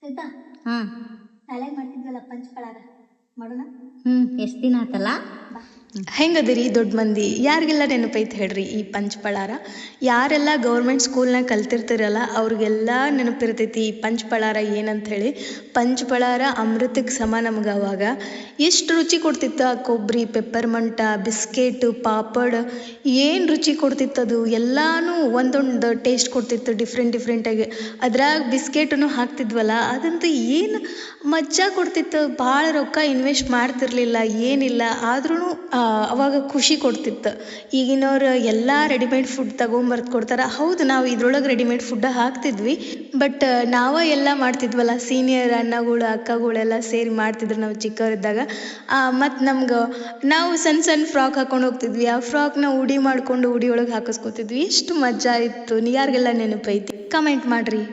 ಆಯ್ತಾ? ಹಾಂ ಶಾಲೆಗೆ ಮಾಡ್ತಿದ್ವಲ್ಲ ಪಂಚಪಳಾರ ಮಾಡೋಣ. ಎಷ್ಟು ದಿನ ಆತಲ್ಲ. ಬಾ. ಹೆಂಗದಿರಿ ದೊಡ್ಡ ಮಂದಿ, ಯಾರಿಗೆಲ್ಲ ನೆನಪೈತೆ ಹೇಳ್ರಿ ಈ ಪಂಚಪಳಾರ? ಯಾರೆಲ್ಲ ಗೌರ್ಮೆಂಟ್ ಸ್ಕೂಲ್ನಾಗ ಕಲ್ತಿರ್ತಿರಲ್ಲ ಅವ್ರಿಗೆಲ್ಲ ನೆನಪಿರ್ತೈತಿ ಈ ಪಂಚಪಳಾರ ಏನಂತ ಹೇಳಿ. ಪಂಚಪಳಾರ ಅಮೃತಕ್ಕೆ ಸಮ ನಮ್ಗೆ. ಅವಾಗ ಎಷ್ಟು ರುಚಿ ಕೊಡ್ತಿತ್ತು ಆ ಕೊಬ್ಬರಿ, ಪೆಪ್ಪರ್ಮಂಟ, ಬಿಸ್ಕೆಟು, ಪಾಪಡ್, ಏನು ರುಚಿ ಕೊಡ್ತಿತ್ತದು. ಎಲ್ಲಾನು ಒಂದೊಂದು ಟೇಸ್ಟ್ ಕೊಡ್ತಿತ್ತು ಡಿಫ್ರೆಂಟಾಗಿ. ಅದ್ರಾಗ ಬಿಸ್ಕೆಟನ್ನು ಹಾಕ್ತಿದ್ವಲ್ಲ, ಅದಂತೂ ಏನು ಮಜಾ ಕೊಡ್ತಿತ್ತು. ಭಾಳ ರೊಕ್ಕ ಇನ್ವೆಸ್ಟ್ ಮಾಡ್ತಿರ್ಲಿಲ್ಲ, ಏನಿಲ್ಲ, ಆದ್ರೂ ಅವಾಗ ಖುಷಿ ಕೊಡ್ತಿತ್ತು. ಈಗಿನವ್ರು ಎಲ್ಲ ರೆಡಿಮೇಡ್ ಫುಡ್ ತಗೊಂಬರ್ದು ಕೊಡ್ತಾರೆ. ಹೌದು, ನಾವು ಇದ್ರೊಳಗೆ ರೆಡಿಮೇಡ್ ಫುಡ್ ಹಾಕ್ತಿದ್ವಿ, ಬಟ್ ನಾವೇ ಎಲ್ಲ ಮಾಡ್ತಿದ್ವಲ್ಲ. ಸೀನಿಯರ್ ಅಣ್ಣಗಳು ಅಕ್ಕಗಳೆಲ್ಲ ಸೇರಿ ಮಾಡ್ತಿದ್ರು ನಾವು ಚಿಕ್ಕವರಿದ್ದಾಗ. ಮತ್ತು ನಮ್ಗೆ ನಾವು ಸಣ್ಣ ಫ್ರಾಕ್ ಹಾಕೊಂಡು ಹೋಗ್ತಿದ್ವಿ. ಆ ಫ್ರಾಕ್ನ ಉಡಿ ಮಾಡ್ಕೊಂಡು ಉಡಿ ಒಳಗೆ ಹಾಕಿಸ್ಕೊತಿದ್ವಿ. ಎಷ್ಟು ಮಜಾ ಇತ್ತು. ಯಾರಿಗೆಲ್ಲ ನೆನಪೈತಿ ಕಮೆಂಟ್ ಮಾಡಿರಿ.